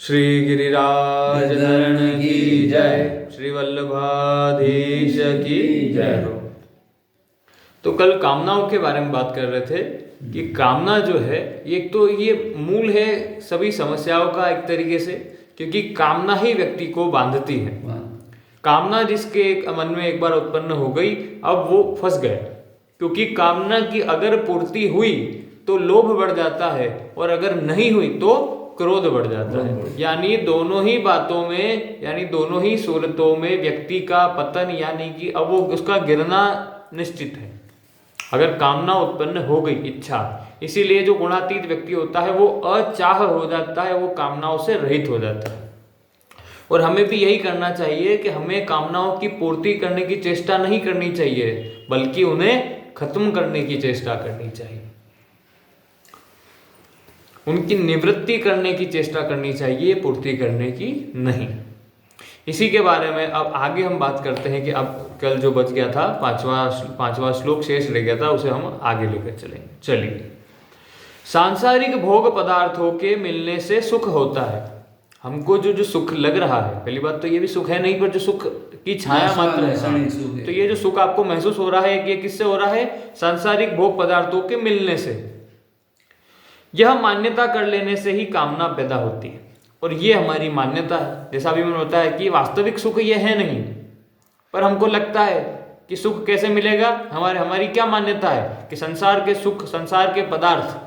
श्री गिरिराज धरण की जय, श्री वल्लभाधीश की जय हो। तो कल कामनाओं के बारे में बात कर रहे थे कि कामना जो है एक तो ये मूल है सभी समस्याओं का एक तरीके से, क्योंकि कामना ही व्यक्ति को बांधती है। कामना जिसके मन में एक बार उत्पन्न हो गई, अब वो फंस गया, क्योंकि कामना की अगर पूर्ति हुई तो लोभ बढ़ जाता है और अगर नहीं हुई तो क्रोध बढ़ जाता है। यानी दोनों ही बातों में, यानी दोनों ही सूरतों में व्यक्ति का पतन, यानी कि अब वो उसका गिरना निश्चित है अगर कामना उत्पन्न हो गई, इच्छा। इसीलिए जो गुणातीत व्यक्ति होता है वो अचाह हो जाता है, वो कामनाओं से रहित हो जाता है। और हमें भी यही करना चाहिए कि हमें कामनाओं की पूर्ति करने की चेष्टा नहीं करनी चाहिए, बल्कि उन्हें खत्म करने की चेष्टा करनी चाहिए, उनकी निवृत्ति करने की चेष्टा करनी चाहिए, पूर्ति करने की नहीं। इसी के बारे में अब आगे हम बात करते हैं कि अब कल जो बच गया था पांचवा श्लोक शेष रह गया था, उसे हम आगे लेकर चलेंगे। चलिए, सांसारिक भोग पदार्थों के मिलने से सुख होता है। हमको जो सुख लग रहा है, पहली बात तो ये भी सुख है नहीं, पर जो सुख की छाया मात्र है। तो ये जो सुख आपको महसूस हो रहा है, ये किससे हो रहा है? सांसारिक भोग पदार्थों के मिलने से। यह मान्यता कर लेने से ही कामना पैदा होती है, और ये हमारी मान्यता है। जैसा अभी मैंने बताया कि वास्तविक सुख ये है नहीं, पर हमको लगता है कि सुख कैसे मिलेगा। हमारी क्या मान्यता है कि संसार के सुख, संसार के पदार्थ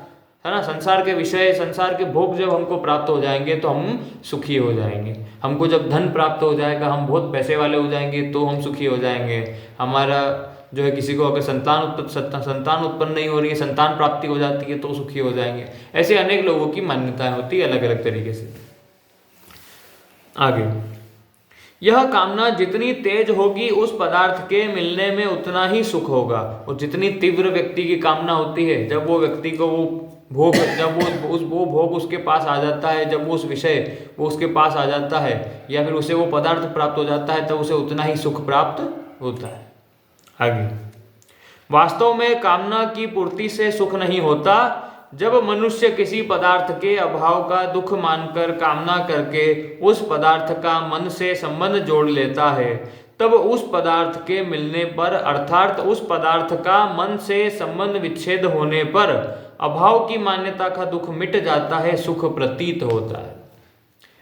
है ना, संसार के विषय, संसार के भोग जब हमको प्राप्त हो जाएंगे तो हम सुखी हो जाएंगे। हमको जब धन प्राप्त हो जाएगा, हम बहुत पैसे वाले हो जाएंगे तो हम सुखी हो जाएंगे। हमारा जो है, किसी को अगर संतान उत्पन्न नहीं हो रही है, संतान प्राप्ति हो जाती है तो सुखी हो जाएंगे। ऐसे अनेक लोगों की मान्यताएं होती है अलग अलग तरीके से। आगे, यह कामना जितनी तेज होगी उस पदार्थ के मिलने में उतना ही सुख होगा। और जितनी तीव्र व्यक्ति की कामना होती है, जब वो व्यक्ति को वो भोग, जब वो भोग उसके पास आ जाता है, जब वो उस विषय वो उसके पास आ जाता है, या फिर उसे वो पदार्थ प्राप्त हो जाता है, तब उसे उतना ही सुख प्राप्त होता है। आगे, वास्तव में कामना की पूर्ति से सुख नहीं होता। जब मनुष्य किसी पदार्थ के अभाव का दुख मानकर कामना करके उस पदार्थ का मन से संबंध जोड़ लेता है, तब उस पदार्थ के मिलने पर, अर्थात उस पदार्थ का मन से संबंध विच्छेद होने पर अभाव की मान्यता का दुख मिट जाता है, सुख प्रतीत होता है।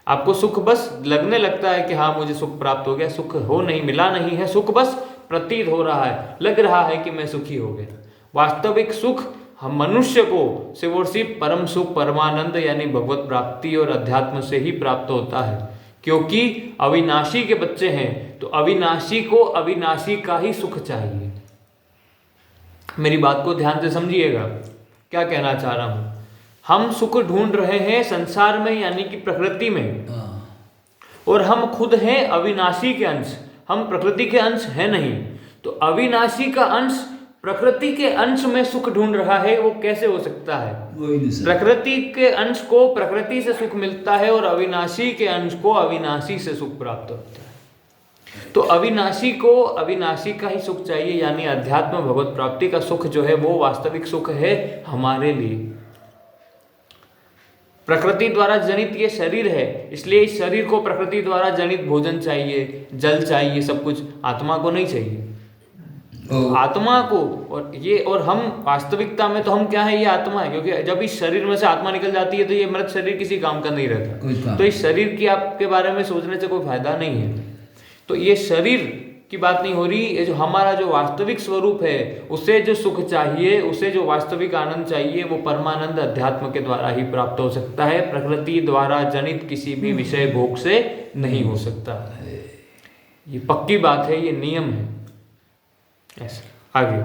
आपको सुख बस लगने लगता है कि हाँ मुझे सुख प्राप्त हो गया, सुख हो नहीं, मिला नहीं है, सुख बस प्रतीत हो रहा है, लग रहा है कि मैं सुखी हो गया। वास्तविक सुख हम मनुष्य को सिर्फ और सिर्फ परम सुख, परमानंद यानी भगवत प्राप्ति और अध्यात्म से ही प्राप्त होता है। क्योंकि अविनाशी के बच्चे हैं, तो अविनाशी को अविनाशी का ही सुख चाहिए। मेरी बात को ध्यान से समझिएगा, क्या कहना चाह रहा हूं। हम सुख ढूंढ रहे हैं संसार में, यानी कि प्रकृति में, और हम खुद हैं अविनाशी के अंश, हम प्रकृति के अंश हैं नहीं। तो अविनाशी का अंश प्रकृति के अंश में सुख ढूंढ रहा है, वो कैसे हो सकता है? प्रकृति के अंश को प्रकृति से सुख मिलता है और अविनाशी के अंश को अविनाशी से सुख प्राप्त होता है। तो अविनाशी को अविनाशी का ही सुख चाहिए, यानी अध्यात्म भगवत प्राप्ति का सुख जो है वो वास्तविक सुख है हमारे लिए। प्रकृति द्वारा जनित ये शरीर है, इसलिए इस शरीर को प्रकृति द्वारा जनित भोजन चाहिए, जल चाहिए, सब कुछ। आत्मा को नहीं चाहिए। आत्मा को, और हम वास्तविकता में तो हम क्या है, ये आत्मा है। क्योंकि जब इस शरीर में से आत्मा निकल जाती है तो ये मृत शरीर किसी काम का नहीं रहता। तो इस शरीर की आपके बारे में सोचने से कोई फायदा नहीं है। तो ये शरीर की बात नहीं हो रही, ये जो हमारा जो वास्तविक स्वरूप है, उसे जो सुख चाहिए, उसे जो वास्तविक आनंद चाहिए, वो परमानंद अध्यात्म के द्वारा ही प्राप्त हो सकता है, प्रकृति द्वारा जनित किसी भी विषय भोग से नहीं हो सकता। ये पक्की बात है, ये नियम है। ऐसे आगे,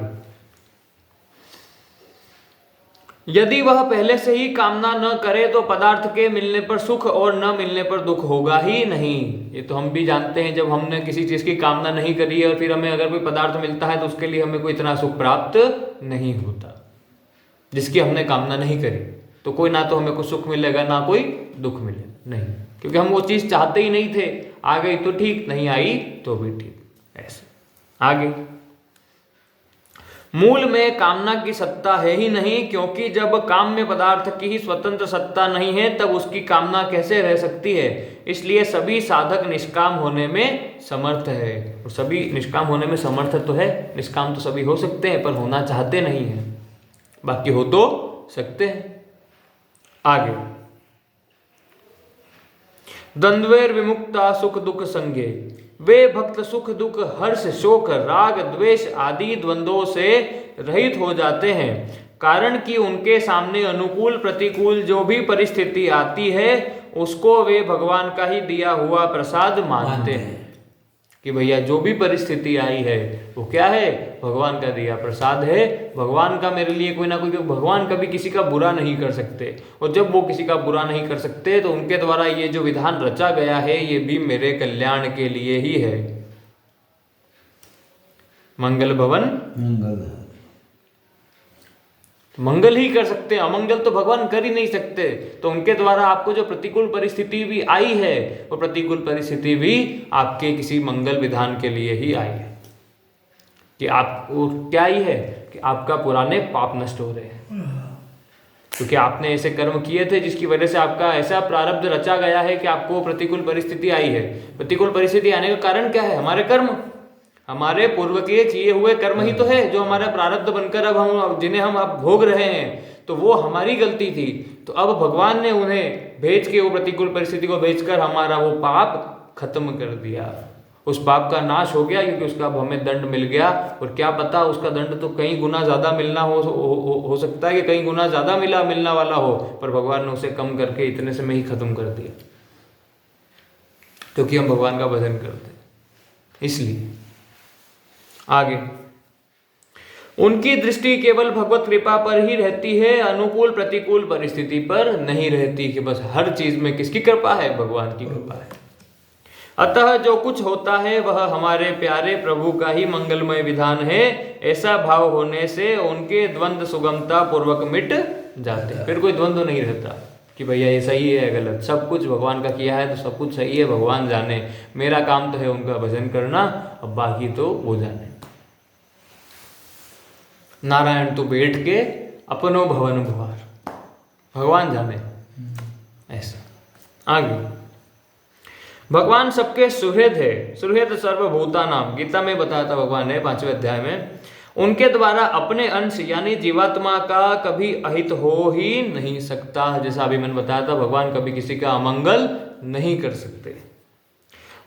यदि वह पहले से ही कामना न करे तो पदार्थ के मिलने पर सुख और न मिलने पर दुख होगा ही नहीं। ये तो हम भी जानते हैं, जब हमने किसी चीज की कामना नहीं करी है और फिर हमें अगर कोई पदार्थ मिलता है तो उसके लिए हमें कोई इतना सुख प्राप्त नहीं होता, जिसकी हमने कामना नहीं करी। तो कोई ना तो हमें कुछ सुख मिलेगा, ना कोई दुख मिलेगा, नहीं, क्योंकि हम वो चीज चाहते ही नहीं थे। आ गई तो ठीक, नहीं आई तो भी ठीक। ऐसे आगे, मूल में कामना की सत्ता है ही नहीं, क्योंकि जब काम्य पदार्थ की ही स्वतंत्र सत्ता नहीं है तब उसकी कामना कैसे रह सकती है। इसलिए सभी साधक निष्काम होने में समर्थ है। और सभी निष्काम होने में समर्थ तो है, निष्काम तो सभी हो सकते हैं पर होना चाहते नहीं है, बाकी हो तो सकते हैं। आगे, द्वंद्वैर विमुक्ता सुख दुख संगे, वे भक्त सुख दुख हर्ष शोक राग द्वेष आदि द्वंद्वों से रहित हो जाते हैं, कारण कि उनके सामने अनुकूल प्रतिकूल जो भी परिस्थिति आती है उसको वे भगवान का ही दिया हुआ प्रसाद मानते हैं। कि भैया जो भी परिस्थिति आई है वो क्या है, भगवान का दिया प्रसाद है, भगवान का मेरे लिए कोई ना कोई, भगवान कभी किसी का बुरा नहीं कर सकते, और जब वो किसी का बुरा नहीं कर सकते तो उनके द्वारा ये जो विधान रचा गया है ये भी मेरे कल्याण के लिए ही है। मंगल भवन मंगल ही कर सकते हैं, अमंगल तो भगवान कर ही नहीं सकते। तो उनके द्वारा आपको जो प्रतिकूल परिस्थिति भी आई है वो प्रतिकूल परिस्थिति भी आपके किसी मंगल विधान के लिए ही आई है। कि आप वो क्या ही है कि आपका पुराने पाप नष्ट हो रहे हैं, क्योंकि आपने ऐसे कर्म किए थे जिसकी वजह से आपका ऐसा प्रारब्ध रचा गया है कि आपको प्रतिकूल परिस्थिति आई है। प्रतिकूल परिस्थिति आने का कारण क्या है, हमारे कर्म, हमारे पूर्व के किए हुए कर्म ही तो है जो हमारा प्रारब्ध बनकर अब हम जिन्हें हम अब भोग रहे हैं। तो वो हमारी गलती थी, तो अब भगवान ने उन्हें भेज के, वो प्रतिकूल परिस्थिति को भेजकर हमारा वो पाप खत्म कर दिया, उस पाप का नाश हो गया, क्योंकि उसका अब हमें दंड मिल गया। और क्या पता उसका दंड तो कई गुना ज्यादा मिलना हो सकता है कि कई गुना ज्यादा मिलना वाला हो, पर भगवान ने उसे कम करके इतने से में ही खत्म कर दिया, क्योंकि हम भगवान का भजन करते हैं। इसलिए आगे, उनकी दृष्टि केवल भगवत कृपा पर ही रहती है, अनुकूल प्रतिकूल परिस्थिति पर नहीं रहती। कि बस हर चीज में किसकी कृपा है, भगवान की कृपा है। अतः जो कुछ होता है वह हमारे प्यारे प्रभु का ही मंगलमय विधान है, ऐसा भाव होने से उनके द्वंद्व सुगमता पूर्वक मिट जाते हैं। फिर कोई द्वंद्व नहीं रहता कि भैया ये सही है गलत, सब कुछ भगवान का किया है तो सब कुछ सही है, भगवान जाने, मेरा काम तो है उनका भजन करना, अब बाकी तो वो जाने। नारायण तो बैठ के अपनो भवन भुआर, भगवान जाने। ऐसा आगे, भगवान सबके सुहृद है, सुहृद सर्वभूता नाम, गीता में बताया था भगवान ने 5वें अध्याय में। उनके द्वारा अपने अंश यानी जीवात्मा का कभी अहित हो ही नहीं सकता। जैसा अभी मैंने बताया था, भगवान कभी किसी का अमंगल नहीं कर सकते।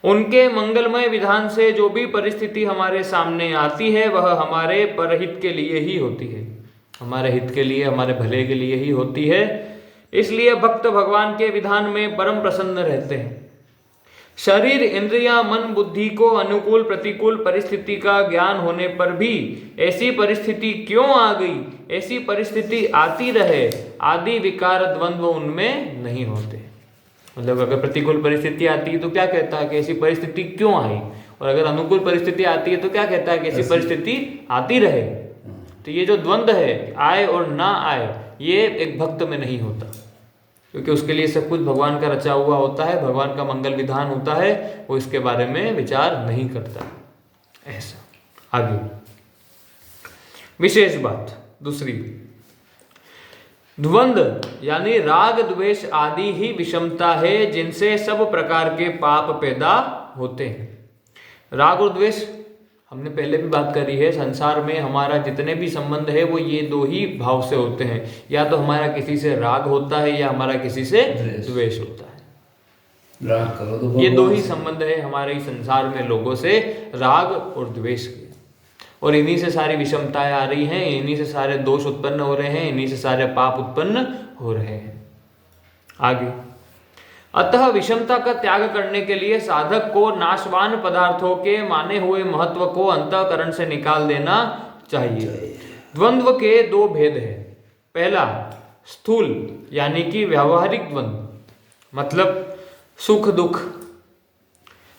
उनके मंगलमय विधान से जो भी परिस्थिति हमारे सामने आती है वह हमारे परहित के लिए ही होती है, हमारे हित के लिए, हमारे भले के लिए ही होती है। इसलिए भक्त भगवान के विधान में परम प्रसन्न रहते हैं। शरीर, इंद्रियां, मन, बुद्धि को अनुकूल प्रतिकूल परिस्थिति का ज्ञान होने पर भी ऐसी परिस्थिति क्यों आ गई, ऐसी परिस्थिति आती रहे, आदि विकार द्वंद्व उनमें नहीं होते। मतलब अगर प्रतिकूल परिस्थिति आती है तो क्या कहता है कि ऐसी परिस्थिति क्यों आई, और अगर अनुकूल परिस्थिति आती है तो क्या कहता है कि ऐसी परिस्थिति आती रहे। तो ये जो द्वंद्व है, आए और ना आए, ये एक भक्त में नहीं होता, क्योंकि उसके लिए सब कुछ भगवान का रचा हुआ होता है, भगवान का मंगल विधान होता है, वो इसके बारे में विचार नहीं करता। ऐसा आगे विशेष बात दूसरी, द्वंद्व यानी राग द्वेष आदि ही विषमता है जिनसे सब प्रकार के पाप पैदा होते हैं। राग और द्वेष हमने पहले भी बात करी है, संसार में हमारा जितने भी संबंध है वो ये दो ही भाव से होते हैं, या तो हमारा किसी से राग होता है या हमारा किसी से द्वेष होता है। राग करो तो ये दो ही संबंध है हमारे इस संसार में लोगों से, राग और द्वेष के, और इन्हीं से सारी विषमताएं आ रही हैं, इन्हीं से सारे दोष उत्पन्न हो रहे हैं, इन्हीं से सारे पाप उत्पन्न हो रहे हैं। आगे, अतः विषमता का त्याग करने के लिए साधक को नाशवान पदार्थों के माने हुए महत्व को अंतःकरण से निकाल देना चाहिए। द्वंद्व के दो भेद है। पहला स्थूल यानी कि व्यावहारिक द्वंद्व, मतलब सुख दुख,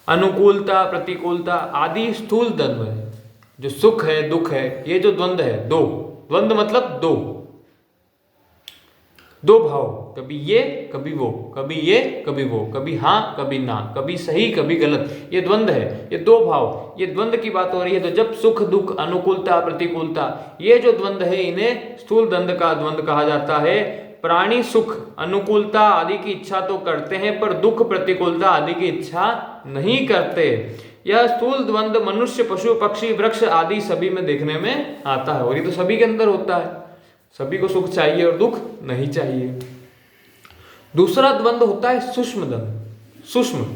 अनुकूलता प्रतिकूलता आदि स्थूल द्वंद्व है। जो सुख है दुख है, ये जो द्वंद्व है, दो द्वंद्व मतलब दो, दो भाव, कभी ये कभी वो, कभी ये कभी वो, कभी हाँ कभी ना, कभी सही कभी गलत, ये द्वंद्व है, ये दो भाव, ये द्वंद्व की बात हो रही है। तो जब सुख दुख, अनुकूलता प्रतिकूलता, ये जो द्वंद्व है इन्हें स्थूल द्वंद्व का द्वंद्व कहा जाता है। प्राणी सुख अनुकूलता आदि की इच्छा तो करते हैं पर दुख प्रतिकूलता आदि की इच्छा नहीं करते। यह स्थूल द्वंद्व मनुष्य पशु पक्षी वृक्ष आदि सभी में देखने में आता है, और ये तो सभी के अंदर होता है। सभी को सुख चाहिए और दुख नहीं चाहिए। दूसरा द्वंद्व होता है सूक्ष्म द्वंद्व, सूक्ष्म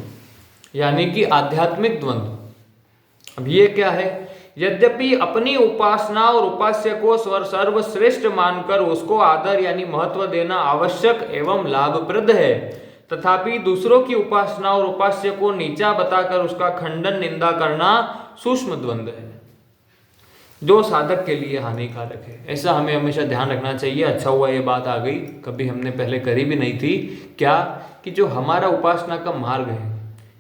यानी कि आध्यात्मिक द्वंद्व। अब ये क्या है? यद्यपि अपनी उपासना और उपास्य को सर्वश्रेष्ठ मानकर उसको आदर यानी महत्व देना आवश्यक एवं लाभप्रद है, तथापि दूसरों की उपासना और उपास्य को नीचा बताकर उसका खंडन निंदा करना सूक्ष्म द्वंद्व है, जो साधक के लिए हानिकारक है। ऐसा हमें हमेशा ध्यान रखना चाहिए। अच्छा हुआ ये बात आ गई, कभी हमने पहले करी भी नहीं थी। क्या कि जो हमारा उपासना का मार्ग है,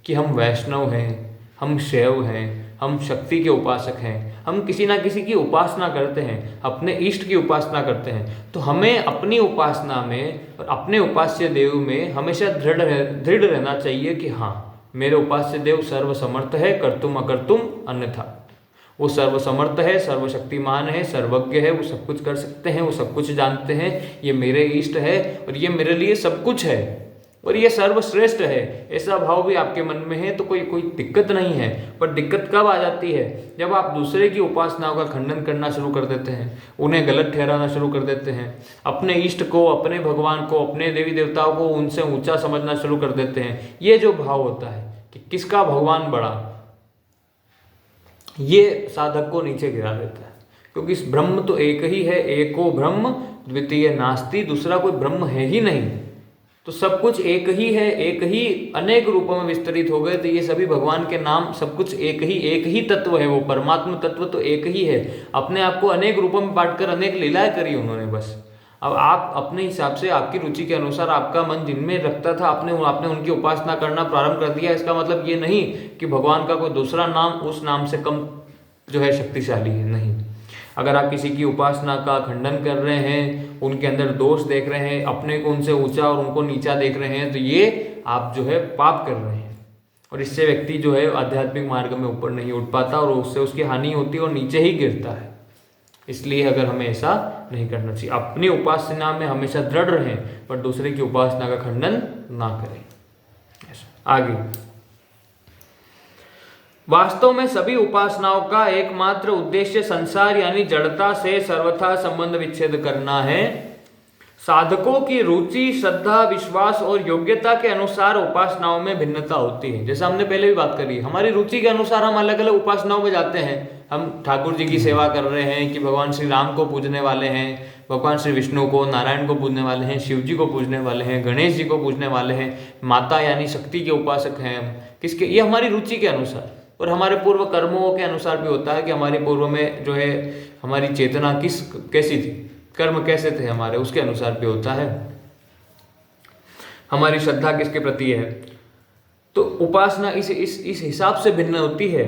कि हम वैष्णव हैं, हम शैव हैं, हम शक्ति के उपासक हैं, हम किसी ना किसी की उपासना करते हैं, अपने इष्ट की उपासना करते हैं, तो हमें अपनी उपासना में और अपने उपास्य देव में हमेशा दृढ़ रहना चाहिए कि हाँ, मेरे उपास्य देव सर्वसमर्थ है, कर्तुम अकर्तुम अन्यथा। वो सर्वसमर्थ है, सर्वशक्तिमान है, सर्वज्ञ है, वो सब कुछ कर सकते हैं, वो सब कुछ जानते हैं, ये मेरे इष्ट है और ये मेरे लिए सब कुछ है और ये सर्वश्रेष्ठ है। ऐसा भाव भी आपके मन में है तो कोई दिक्कत नहीं है। पर दिक्कत कब आ जाती है? जब आप दूसरे की उपासनाओं का खंडन करना शुरू कर देते हैं, उन्हें गलत ठहराना शुरू कर देते हैं, अपने इष्ट को, अपने भगवान को, अपने देवी देवताओं को उनसे ऊंचा समझना शुरू कर देते हैं। ये जो भाव होता है कि किसका भगवान बड़ा, ये साधक को नीचे गिरा देता है। क्योंकि इस ब्रह्म तो एक ही है, एको ब्रह्म द्वितीय नास्ति, दूसरा कोई ब्रह्म है ही नहीं। तो सब कुछ एक ही है, एक ही अनेक रूपों में विस्तरित हो गए। तो ये सभी भगवान के नाम, सब कुछ एक ही तत्व है। वो परमात्मा तत्व तो एक ही है। अपने आप को अनेक रूपों में बांटकर अनेक लीलाएं करी उन्होंने बस। अब आप अपने हिसाब से, आपकी रुचि के अनुसार, आपका मन जिनमें रखता था, आपने उनकी उपासना करना प्रारंभ कर दिया। इसका मतलब ये नहीं कि भगवान का कोई दूसरा नाम उस नाम से कम जो है शक्तिशाली है, नहीं। अगर आप किसी की उपासना का खंडन कर रहे हैं, उनके अंदर दोष देख रहे हैं, अपने को उनसे ऊंचा और उनको नीचा देख रहे हैं, तो ये आप जो है पाप कर रहे हैं। और इससे व्यक्ति जो है आध्यात्मिक मार्ग में ऊपर नहीं उठ पाता और उससे उसकी हानि होती है और नीचे ही गिरता है। इसलिए अगर हमें ऐसा नहीं करना चाहिए, अपनी उपासना में हमेशा दृढ़ रहें पर दूसरे की उपासना का खंडन ना करें। आगे, वास्तव में सभी उपासनाओं का एकमात्र उद्देश्य संसार यानी जड़ता से सर्वथा संबंध विच्छेद करना है। साधकों की रुचि, श्रद्धा, विश्वास और योग्यता के अनुसार उपासनाओं में भिन्नता होती है। जैसा हमने पहले भी बात करी, हमारी रुचि के अनुसार हम अलग अलग उपासनाओं में जाते हैं। हम ठाकुर जी की सेवा कर रहे हैं कि भगवान श्री राम को पूजने वाले हैं, भगवान श्री विष्णु को, नारायण को पूजने वाले हैं, शिव जी को पूजने वाले हैं, गणेश जी को पूजने वाले हैं, माता यानी शक्ति के उपासक हैं हम। किसके? ये हमारी रुचि के अनुसार और हमारे पूर्व कर्मों के अनुसार भी होता है कि हमारे पूर्व में जो है हमारी चेतना कैसी थी, कर्म कैसे थे हमारे, उसके अनुसार भी होता है। हमारी श्रद्धा किसके प्रति है, तो उपासना इस हिसाब से भिन्न होती है,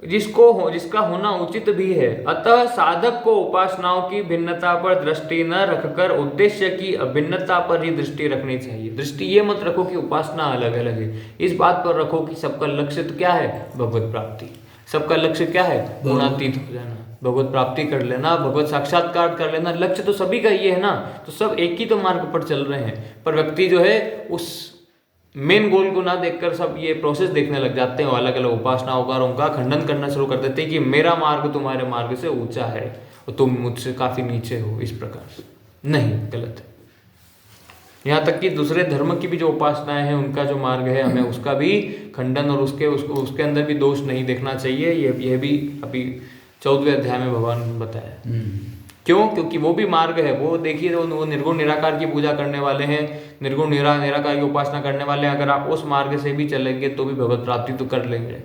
जिसका होना उचित भी है। अतः साधक को उपासनाओं की भिन्नता पर दृष्टि न रखकर उद्देश्य की अभिन्नता पर ही दृष्टि रखनी चाहिए। दृष्टि ये मत रखो कि उपासना अलग अलग है, इस बात पर रखो कि सबका लक्ष्य तो क्या है? भगवत प्राप्ति। सबका लक्ष्य क्या है? गुणातीत हो जाना, भगवत प्राप्ति कर लेना, भगवत साक्षात्कार कर लेना। लक्ष्य तो सभी का ये है ना, तो सब एक ही तो मार्ग पर चल रहे हैं। पर व्यक्ति जो है उस मेन गोल को ना देखकर सब ये प्रोसेस देखने लग जाते हैं, अलग अलग उपासनाओं का, उनका खंडन करना शुरू कर देते हैं कि मेरा मार्ग तुम्हारे मार्ग से ऊंचा है और तुम मुझसे काफी नीचे हो। इस प्रकार से नहीं, गलत है। यहाँ तक कि दूसरे धर्म की भी जो उपासनाएं हैं, उनका जो मार्ग है, हमें उसका भी खंडन और उसके अंदर भी दोष नहीं देखना चाहिए। यह भी अभी 14वें अध्याय में भगवान ने बताया। क्यों? क्योंकि वो भी मार्ग है। वो देखिए, वो निर्गुण निराकार की पूजा करने वाले हैं, निर्गुण निराकार की उपासना करने वाले हैं। अगर आप उस मार्ग से भी चलेंगे तो भी भगवत प्राप्ति तो कर लेंगे,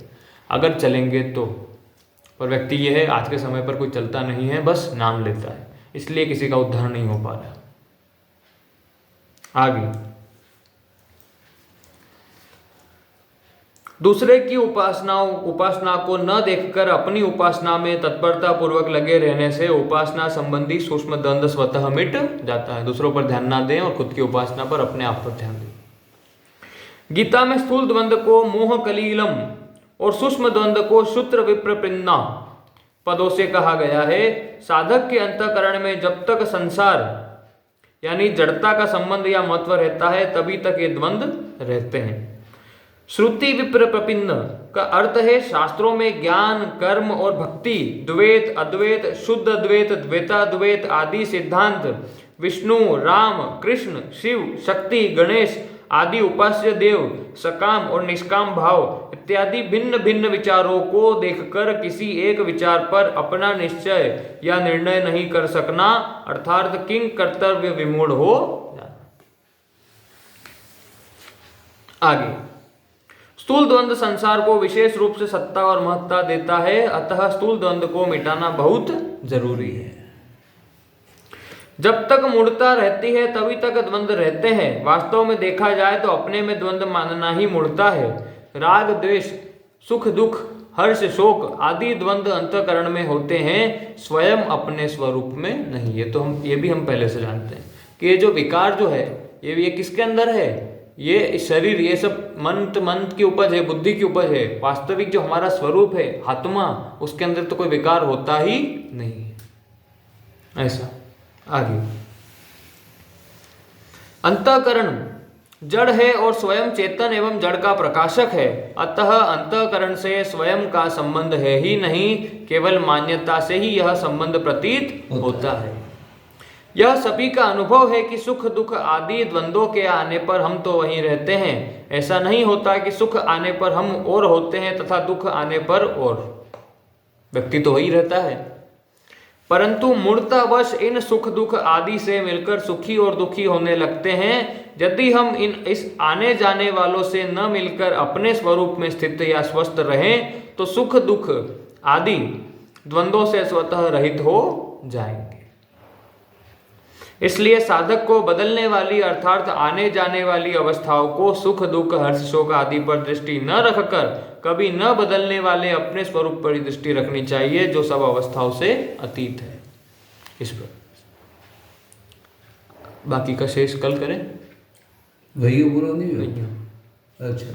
अगर चलेंगे तो। पर व्यक्ति ये है, आज के समय पर कोई चलता नहीं है, बस नाम लेता है, इसलिए किसी का उद्धार नहीं हो पा रहा। आगे, दूसरे की उपासना को न देखकर अपनी उपासना में तत्परता पूर्वक लगे रहने से उपासना संबंधी सूक्ष्म द्वंद्व स्वतः मिट जाता है। दूसरों पर ध्यान ना दें और खुद की उपासना पर अपने आप पर ध्यान दें। गीता में स्थूल द्वंद्व को मोह कलीलम और सूक्ष्म द्वंद्व को शूत्र विप्रपिन्ना पदों से कहा गया है। साधक के अंतःकरण में जब तक संसार यानी जड़ता का संबंध या महत्व रहता है तभी तक ये द्वंद्व रहते हैं। श्रुति विप्र प्रपिन्न का अर्थ है शास्त्रों में ज्ञान, कर्म और भक्ति, द्वैत, अद्वैत, शुद्ध द्वैत, द्वैताद्वैत आदि सिद्धांत, विष्णु, राम, कृष्ण, शिव, शक्ति, गणेश आदि उपास्य देव, सकाम और निष्काम भाव इत्यादि भिन्न भिन्न विचारों को देखकर किसी एक विचार पर अपना निश्चय या निर्णय नहीं कर सकना अर्थात किंग कर्तव्य विमूढ़ हो जाना। आगे स्थूल द्वंद्व संसार को विशेष रूप से सत्ता और महत्ता देता है, अतः स्थूल द्वंद्व को मिटाना बहुत जरूरी है। जब तक मूढ़ता रहती है तभी तक द्वंद्व रहते हैं। वास्तव में देखा जाए तो अपने में द्वंद्व मानना ही मूढ़ता है। राग, द्वेष, सुख, दुख, हर्ष, शोक आदि द्वंद्व अंतःकरण में होते हैं, स्वयं अपने स्वरूप में नहीं। ये भी हम पहले से जानते हैं कि ये जो विकार जो है ये किसके अंदर है? ये शरीर, ये सब मन की उपज है, बुद्धि की उपज है। वास्तविक जो हमारा स्वरूप है आत्मा, उसके अंदर तो कोई विकार होता ही नहीं है। ऐसा आगे अंतःकरण जड़ है और स्वयं चेतन एवं जड़ का प्रकाशक है, अतः अंतःकरण से स्वयं का संबंध है ही नहीं, केवल मान्यता से ही यह संबंध प्रतीत होता है। यह सभी का अनुभव है कि सुख दुख आदि द्वंद्वों के आने पर हम तो वहीं रहते हैं। ऐसा नहीं होता कि सुख आने पर हम और होते हैं तथा दुख आने पर और। व्यक्ति तो वही रहता है, परंतु मूढ़तावश इन सुख दुख आदि से मिलकर सुखी और दुखी होने लगते हैं। यदि हम इस आने जाने वालों से न मिलकर अपने स्वरूप में स्थित या स्वस्थ रहें तो सुख दुख आदि द्वंद्वों से स्वतः रहित हो जाएंगे। इसलिए साधक को बदलने वाली अर्थात आने जाने वाली अवस्थाओं को सुख दुख हर्ष शोक आदि पर दृष्टि न रखकर कभी न बदलने वाले अपने स्वरूप पर दृष्टि रखनी चाहिए जो सब अवस्थाओं से अतीत है। इस पर बाकी का शेष कल करें। वही पूरा नहीं हुआ? अच्छा,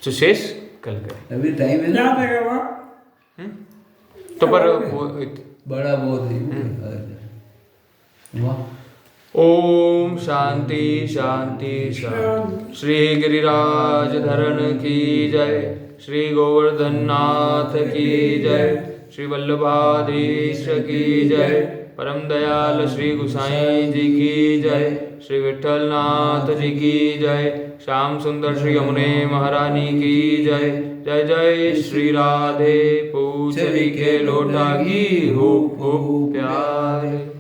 तो शेष कल करें। अभी टाइम है ना? तो पर बड़ा बहुत ही। ओम शांति शांति शांति। श्री गिरिराज धरण की जय, श्री गोवर्धन नाथ की जय, श्री वल्लभाधीश की जय, परम दयाल श्री गुसाई जी की जय, श्री विठल नाथ जी की जय, श्याम सुंदर श्री यमुने महारानी की जय। जय जय श्री राधे पूछरी के लोटा की हो प्यारे।